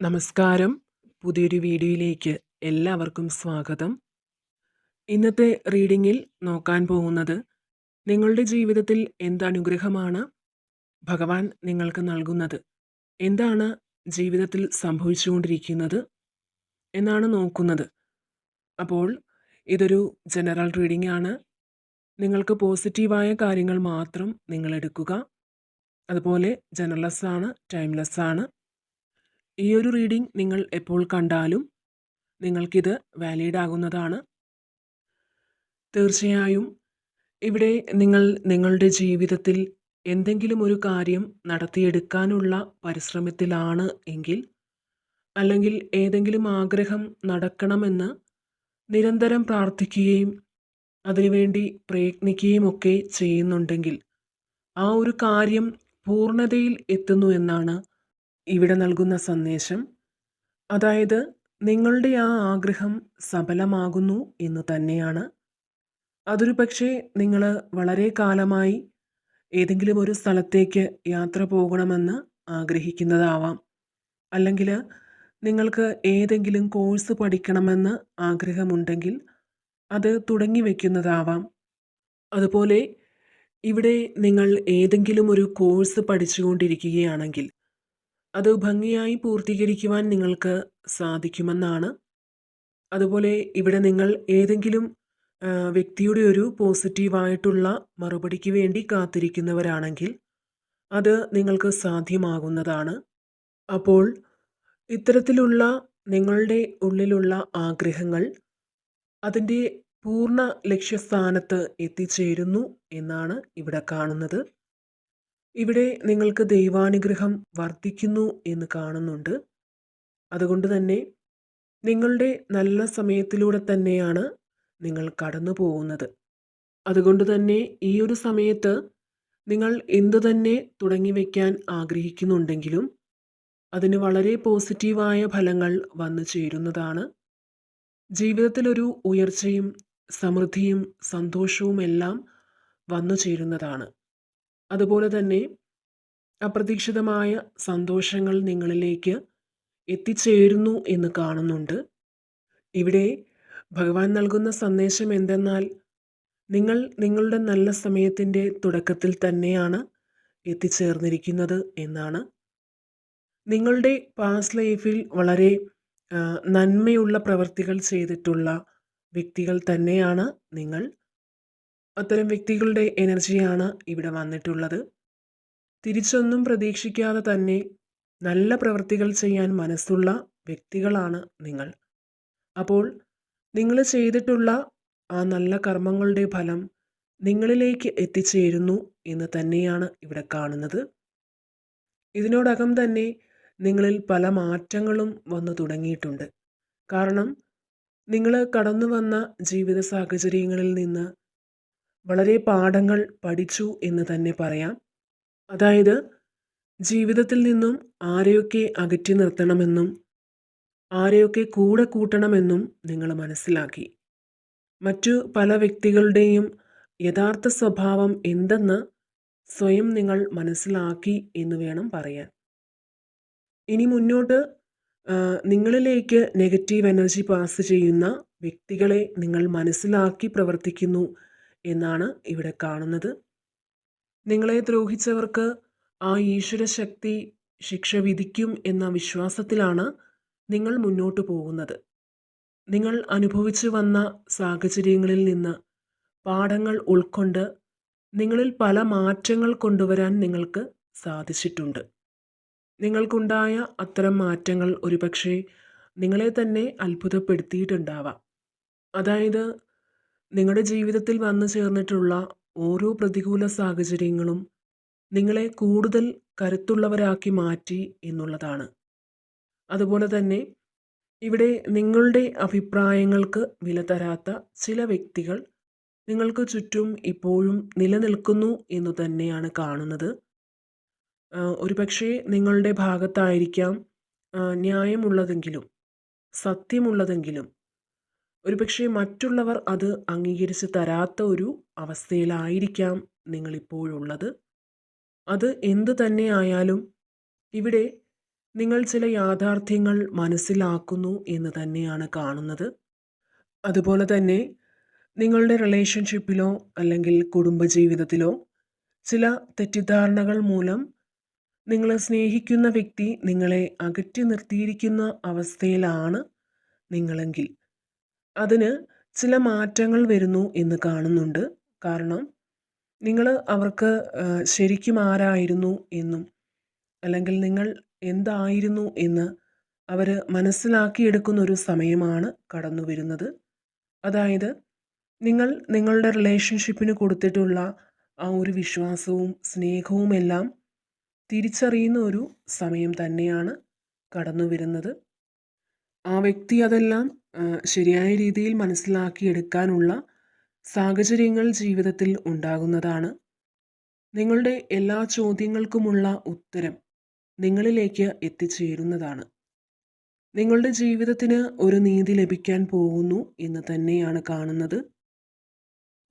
നമസ്കാരം. പുതിയൊരു വീഡിയോയിലേക്ക് എല്ലാവർക്കും സ്വാഗതം. ഇന്നത്തെ റീഡിങ്ങിൽ നോക്കാൻ പോകുന്നത് നിങ്ങളുടെ ജീവിതത്തിൽ എന്തനുഗ്രഹമാണ് ഭഗവാൻ നിങ്ങൾക്ക് നൽകുന്നത്, എന്താണ് ജീവിതത്തിൽ സംഭവിച്ചുകൊണ്ടിരിക്കുന്നത് എന്നാണ് നോക്കുന്നത്. അപ്പോൾ ഇതൊരു ജനറൽ റീഡിംഗ് ആണ്. നിങ്ങൾക്ക് പോസിറ്റീവായ കാര്യങ്ങൾ മാത്രം നിങ്ങൾ എടുക്കുക. അതുപോലെ ജനറൽലെസ് ആണ്, ടൈംലെസ് ആണ്. ഈ ഒരു റീഡിംഗ് നിങ്ങൾ എപ്പോൾ കണ്ടാലും നിങ്ങൾക്കിത് വാലിഡ് ആകുന്നതാണ്. തീർച്ചയായും ഇവിടെ നിങ്ങൾ നിങ്ങളുടെ ജീവിതത്തിൽ എന്തെങ്കിലും ഒരു കാര്യം നടത്തിയെടുക്കാനുള്ള പരിശ്രമത്തിലാണ് എങ്കിൽ, അല്ലെങ്കിൽ ഏതെങ്കിലും ആഗ്രഹം നടക്കണമെന്ന് നിരന്തരം പ്രാർത്ഥിക്കുകയും അതിനുവേണ്ടി പ്രയത്നിക്കുകയും ഒക്കെ ചെയ്യുന്നുണ്ടെങ്കിൽ ആ ഒരു കാര്യം പൂർണ്ണതയിൽ എത്തുന്നു എന്നാണ് ഇവിടെ നൽകുന്ന സന്ദേശം. അതായത് നിങ്ങളുടെ ആ ആഗ്രഹം സഫലമാകുന്നു എന്ന് തന്നെയാണ്. അതൊരു പക്ഷേ നിങ്ങൾ വളരെ കാലമായി ഏതെങ്കിലും ഒരു സ്ഥലത്തേക്ക് യാത്ര പോകണമെന്ന് ആഗ്രഹിക്കുന്നതാവാം, അല്ലെങ്കിൽ നിങ്ങൾക്ക് ഏതെങ്കിലും കോഴ്സ് പഠിക്കണമെന്ന് ആഗ്രഹമുണ്ടെങ്കിൽ അത് തുടങ്ങി വയ്ക്കുന്നതാവാം. അതുപോലെ ഇവിടെ നിങ്ങൾ ഏതെങ്കിലും ഒരു കോഴ്സ് പഠിച്ചുകൊണ്ടിരിക്കുകയാണെങ്കിൽ അത് ഭംഗിയായി പൂർത്തീകരിക്കുവാൻ നിങ്ങൾക്ക് സാധിക്കുമെന്നാണ്. അതുപോലെ ഇവിടെ നിങ്ങൾ ഏതെങ്കിലും വ്യക്തിയുടെ ഒരു പോസിറ്റീവായിട്ടുള്ള മറുപടിക്ക് വേണ്ടി കാത്തിരിക്കുന്നവരാണെങ്കിൽ അത് നിങ്ങൾക്ക് സാധ്യമാകുന്നതാണ്. അപ്പോൾ ഇത്തരത്തിലുള്ള നിങ്ങളുടെ ഉള്ളിലുള്ള ആഗ്രഹങ്ങൾ അതിൻ്റെ പൂർണ്ണ ലക്ഷ്യസ്ഥാനത്ത് എത്തിച്ചേരുന്നു എന്നാണ് ഇവിടെ കാണുന്നത്. ഇവിടെ നിങ്ങൾക്ക് ദൈവാനുഗ്രഹം വർദ്ധിക്കുന്നു എന്ന് കാണുന്നുണ്ട്. അതുകൊണ്ട് തന്നെ നിങ്ങളുടെ നല്ല സമയത്തിലൂടെ തന്നെയാണ് നിങ്ങൾ കടന്നു പോകുന്നത്. അതുകൊണ്ട് തന്നെ ഈ ഒരു സമയത്ത് നിങ്ങൾ എന്തു തന്നെ തുടങ്ങി വയ്ക്കാൻ ആഗ്രഹിക്കുന്നുണ്ടെങ്കിലും അതിന് വളരെ പോസിറ്റീവായ ഫലങ്ങൾ വന്നു ചേരുന്നതാണ്. ജീവിതത്തിലൊരു ഉയർച്ചയും സമൃദ്ധിയും സന്തോഷവും എല്ലാം വന്നു ചേരുന്നതാണ്. അതുപോലെ തന്നെ അപ്രതീക്ഷിതമായ സന്തോഷങ്ങൾ നിങ്ങളിലേക്ക് എത്തിച്ചേരുന്നു എന്ന് കാണുന്നുണ്ട്. ഇവിടെ ഭഗവാൻ നൽകുന്ന സന്ദേശം എന്തെന്നാൽ നിങ്ങൾ നിങ്ങളുടെ നല്ല സമയത്തിൻ്റെ തുടക്കത്തിൽ തന്നെയാണ് എത്തിച്ചേർന്നിരിക്കുന്നത് എന്നാണ്. നിങ്ങളുടെ പാസ്റ്റ് ലൈഫിൽ വളരെ നന്മയുള്ള പ്രവൃത്തികൾ ചെയ്തിട്ടുള്ള വ്യക്തികൾ തന്നെയാണ് നിങ്ങൾ. അത്തരം വ്യക്തികളുടെ എനർജിയാണ് ഇവിടെ വന്നിട്ടുള്ളത്. തിരിച്ചൊന്നും പ്രതീക്ഷിക്കാതെ തന്നെ നല്ല പ്രവൃത്തികൾ ചെയ്യാൻ മനസ്സുള്ള വ്യക്തികളാണ് നിങ്ങൾ. അപ്പോൾ നിങ്ങൾ ചെയ്തിട്ടുള്ള ആ നല്ല കർമ്മങ്ങളുടെ ഫലം നിങ്ങളിലേക്ക് എത്തിച്ചേരുന്നു എന്ന് തന്നെയാണ് ഇവിടെ കാണുന്നത്. ഇതിനോടകം തന്നെ നിങ്ങളിൽ പല മാറ്റങ്ങളും വന്നു തുടങ്ങിയിട്ടുണ്ട്. കാരണം നിങ്ങൾ കടന്നു വന്ന ജീവിത സാഹചര്യങ്ങളിൽ നിന്ന് വളരെ പാഠങ്ങൾ പഠിച്ചു എന്ന് തന്നെ പറയാം. അതായത് ജീവിതത്തിൽ നിന്നും ആരെയൊക്കെ അകറ്റി നിർത്തണമെന്നും ആരെയൊക്കെ കൂടെ കൂട്ടണമെന്നും നിങ്ങൾ മനസ്സിലാക്കി. മറ്റു പല വ്യക്തികളുടെയും യഥാർത്ഥ സ്വഭാവം എന്തെന്ന് സ്വയം നിങ്ങൾ മനസ്സിലാക്കി എന്ന് വേണം പറയാൻ. ഇനി മുന്നോട്ട് നിങ്ങളിലേക്ക് നെഗറ്റീവ് എനർജി പാസ് ചെയ്യുന്ന വ്യക്തികളെ നിങ്ങൾ മനസ്സിലാക്കി പ്രവർത്തിക്കുന്നു എന്നാണ് ഇവിടെ കാണുന്നത്. നിങ്ങളെ ദ്രോഹിച്ചവർക്ക് ആ ഈശ്വര ശക്തി ശിക്ഷ വിധിക്കും എന്ന വിശ്വാസത്തിലാണ് നിങ്ങൾ മുന്നോട്ട് പോകുന്നത്. നിങ്ങൾ അനുഭവിച്ചു വന്ന സാഹചര്യങ്ങളിൽ നിന്ന് പാഠങ്ങൾ ഉൾക്കൊണ്ട് നിങ്ങളിൽ പല മാറ്റങ്ങൾ കൊണ്ടുവരാൻ നിങ്ങൾക്ക് സാധിച്ചിട്ടുണ്ട്. നിങ്ങൾക്കുണ്ടായ അത്തരം മാറ്റങ്ങൾ ഒരുപക്ഷെ നിങ്ങളെ തന്നെ അത്ഭുതപ്പെടുത്തിയിട്ടുണ്ടാവാം. അതായത് നിങ്ങളുടെ ജീവിതത്തിൽ വന്നു ചേർന്നിട്ടുള്ള ഓരോ പ്രതികൂല സാഹചര്യങ്ങളും നിങ്ങളെ കൂടുതൽ കരുത്തുള്ളവരാക്കി മാറ്റി എന്നുള്ളതാണ്. അതുപോലെ തന്നെ ഇവിടെ നിങ്ങളുടെ അഭിപ്രായങ്ങൾക്ക് വില തരാത്ത ചില വ്യക്തികൾ നിങ്ങൾക്ക് ചുറ്റും ഇപ്പോഴും നിലനിൽക്കുന്നു എന്നു തന്നെയാണ് കാണുന്നത്. ഒരുപക്ഷെ നിങ്ങളുടെ ഭാഗത്തായിരിക്കാം ന്യായമുള്ളതെങ്കിലും സത്യമുള്ളതെങ്കിലും ഒരുപക്ഷെ മറ്റുള്ളവർ അത് അംഗീകരിച്ച് തരാത്ത ഒരു അവസ്ഥയിലായിരിക്കാം നിങ്ങളിപ്പോഴുള്ളത്. അത് എന്തു തന്നെ ആയാലും ഇവിടെ നിങ്ങൾ ചില യാഥാർത്ഥ്യങ്ങൾ മനസ്സിലാക്കുന്നു എന്ന് തന്നെയാണ് കാണുന്നത്. അതുപോലെ തന്നെ നിങ്ങളുടെ റിലേഷൻഷിപ്പിലോ അല്ലെങ്കിൽ കുടുംബജീവിതത്തിലോ ചില തെറ്റിദ്ധാരണകൾ മൂലം നിങ്ങൾ സ്നേഹിക്കുന്ന വ്യക്തി നിങ്ങളെ അകറ്റി നിർത്തിയിരിക്കുന്ന അവസ്ഥയിലാണ് നിങ്ങളെങ്കിൽ അതിന് ചില മാറ്റങ്ങൾ വരുന്നു എന്ന് കാണുന്നുണ്ട്. കാരണം നിങ്ങൾ അവർക്ക് ശരിക്കും ആരായിരുന്നു എന്നും അല്ലെങ്കിൽ നിങ്ങൾ എന്തായിരുന്നു എന്ന് അവർ മനസ്സിലാക്കിയെടുക്കുന്ന ഒരു സമയമാണ് കടന്നു വരുന്നത്. അതായത് നിങ്ങൾ നിങ്ങളുടെ റിലേഷൻഷിപ്പിന് കൊടുത്തിട്ടുള്ള ആ ഒരു വിശ്വാസവും സ്നേഹവും എല്ലാം തിരിച്ചറിയുന്ന ഒരു സമയം തന്നെയാണ് കടന്നു വരുന്നത്. ആ വ്യക്തി അതെല്ലാം ശരിയായ രീതിയിൽ മനസ്സിലാക്കിയെടുക്കാനുള്ള സാഹചര്യങ്ങൾ ജീവിതത്തിൽ ഉണ്ടാകുന്നതാണ്. നിങ്ങളുടെ എല്ലാ ചോദ്യങ്ങൾക്കുമുള്ള ഉത്തരം നിങ്ങളിലേക്ക് എത്തിച്ചേരുന്നതാണ്. നിങ്ങളുടെ ജീവിതത്തിന് ഒരു നീതി ലഭിക്കാൻ പോകുന്നു എന്ന് തന്നെയാണ് കാണുന്നത്.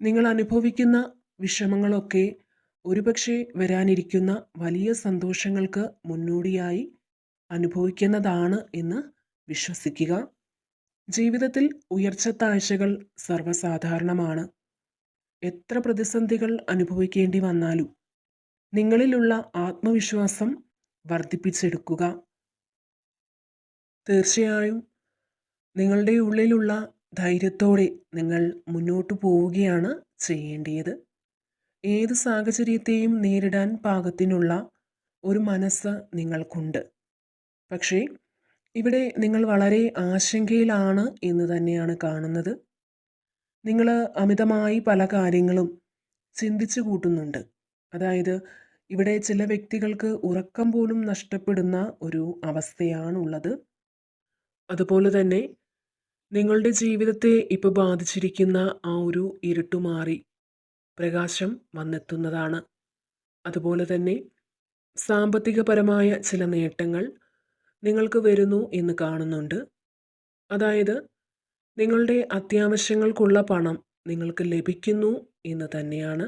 നിങ്ങൾ അനുഭവിക്കുന്ന വിഷമങ്ങളൊക്കെ ഒരുപക്ഷെ വരാനിരിക്കുന്ന വലിയ സന്തോഷങ്ങൾക്ക് മുന്നോടിയായി അനുഭവിക്കുന്നതാണ് എന്ന് വിശ്വസിക്കുക. ജീവിതത്തിൽ ഉയർച്ചത്താഴ്ചകൾ സർവ്വസാധാരണമാണ്. എത്ര പ്രതിസന്ധികൾ അനുഭവിക്കേണ്ടി വന്നാലും നിങ്ങളിലുള്ള ആത്മവിശ്വാസം വർദ്ധിപ്പിച്ചെടുക്കുക. തീർച്ചയായും നിങ്ങളുടെ ഉള്ളിലുള്ള ധൈര്യത്തോടെ നിങ്ങൾ മുന്നോട്ട് പോവുകയാണ് ചെയ്യേണ്ടത്. ഏത് സാഹചര്യത്തെയും നേരിടാൻ പാകത്തിനുള്ള ഒരു മനസ്സ് നിങ്ങൾക്കുണ്ട്. പക്ഷേ ഇവിടെ നിങ്ങൾ വളരെ ആശങ്കയിലാണ് എന്ന് തന്നെയാണ് കാണുന്നത്. നിങ്ങൾ അമിതമായി പല കാര്യങ്ങളും ചിന്തിച്ചു കൂട്ടുന്നുണ്ട്. അതായത് ഇവിടെ ചില വ്യക്തികൾക്ക് ഉറക്കം പോലും നഷ്ടപ്പെടുന്ന ഒരു അവസ്ഥയാണുള്ളത്. അതുപോലെ തന്നെ നിങ്ങളുടെ ജീവിതത്തെ ഇപ്പോൾ ബാധിച്ചിരിക്കുന്ന ആ ഒരു ഇരുട്ടുമാറി പ്രകാശം വന്നെത്തുന്നതാണ്. അതുപോലെ തന്നെ സാമ്പത്തികപരമായ ചില നേട്ടങ്ങൾ നിങ്ങൾക്ക് വരുന്നു എന്ന് കാണുന്നുണ്ട്. അതായത് നിങ്ങളുടെ അത്യാവശ്യങ്ങൾക്കുള്ള പണം നിങ്ങൾക്ക് ലഭിക്കുന്നു എന്ന് തന്നെയാണ്.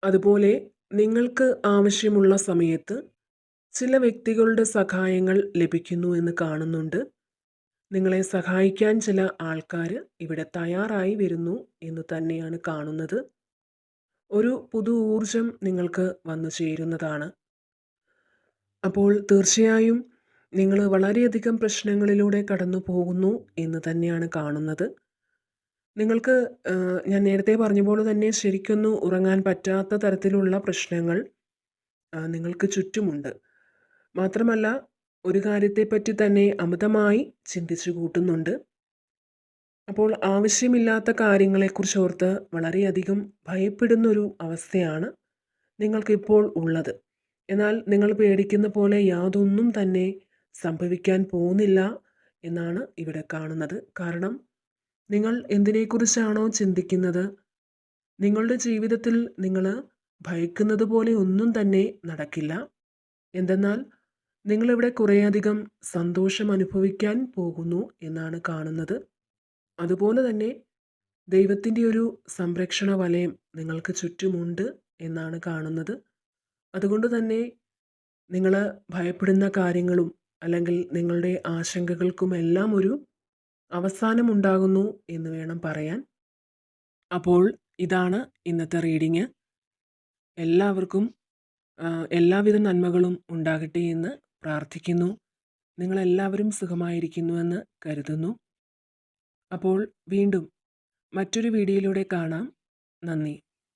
അതുപോലെ നിങ്ങൾക്ക് ആവശ്യമുള്ള സമയത്ത് ചില വ്യക്തികളുടെ സഹായങ്ങൾ ലഭിക്കുന്നു എന്ന് കാണുന്നുണ്ട്. നിങ്ങളെ സഹായിക്കാൻ ചില ആൾക്കാർ ഇവിടെ തയ്യാറായി വരുന്നു എന്ന് തന്നെയാണ് കാണുന്നത്. ഒരു പുതു ഊർജം നിങ്ങൾക്ക് വന്നു ചേരുന്നതാണ്. അപ്പോൾ തീർച്ചയായും നിങ്ങൾ വളരെയധികം പ്രശ്നങ്ങളിലൂടെ കടന്നു പോകുന്നു എന്ന് തന്നെയാണ് കാണുന്നത്. നിങ്ങൾക്ക് ഞാൻ നേരത്തെ പറഞ്ഞ പോലെ തന്നെ ശരിക്കൊന്നും ഉറങ്ങാൻ പറ്റാത്ത തരത്തിലുള്ള പ്രശ്നങ്ങൾ നിങ്ങൾക്ക് ചുറ്റുമുണ്ട്. മാത്രമല്ല ഒരു കാര്യത്തെപ്പറ്റി തന്നെ അമിതമായി ചിന്തിച്ചു കൂട്ടുന്നുണ്ട്. അപ്പോൾ ആവശ്യമില്ലാത്ത കാര്യങ്ങളെക്കുറിച്ച് ഓർത്ത് വളരെയധികം ഭയപ്പെടുന്നൊരു അവസ്ഥയാണ് നിങ്ങൾക്കിപ്പോൾ ഉള്ളത്. എന്നാൽ നിങ്ങൾ പേടിക്കുന്ന പോലെ യാതൊന്നും തന്നെ സംഭവിക്കാൻ പോകുന്നില്ല എന്നാണ് ഇവിടെ കാണുന്നത്. കാരണം നിങ്ങൾ എന്തിനെക്കുറിച്ചാണോ ചിന്തിക്കുന്നത്, നിങ്ങളുടെ ജീവിതത്തിൽ നിങ്ങൾ ഭയക്കുന്നത് പോലെ ഒന്നും തന്നെ നടക്കില്ല. എന്തെന്നാൽ നിങ്ങളിവിടെ കുറേയധികം സന്തോഷം അനുഭവിക്കാൻ പോകുന്നു എന്നാണ് കാണുന്നത്. അതുപോലെ തന്നെ ദൈവത്തിൻ്റെ ഒരു സംരക്ഷണ വലയം നിങ്ങൾക്ക് ചുറ്റുമുണ്ട് എന്നാണ് കാണുന്നത്. അതുകൊണ്ട് തന്നെ നിങ്ങൾ ഭയപ്പെടുന്ന കാര്യങ്ങളും അല്ലെങ്കിൽ നിങ്ങളുടെ ആശങ്കകൾക്കുമെല്ലാം ഒരു അവസാനമുണ്ടാകുന്നു എന്ന് വേണം പറയാൻ. അപ്പോൾ ഇതാണ് ഇന്നത്തെ റീഡിങ്. എല്ലാവർക്കും എല്ലാവിധ നന്മകളും ഉണ്ടാകട്ടെ എന്ന് പ്രാർത്ഥിക്കുന്നു. നിങ്ങളെല്ലാവരും സുഖമായിരിക്കുന്നുവെന്ന് കരുതുന്നു. അപ്പോൾ വീണ്ടും മറ്റൊരു വീഡിയോയിലൂടെ കാണാം. നന്ദി.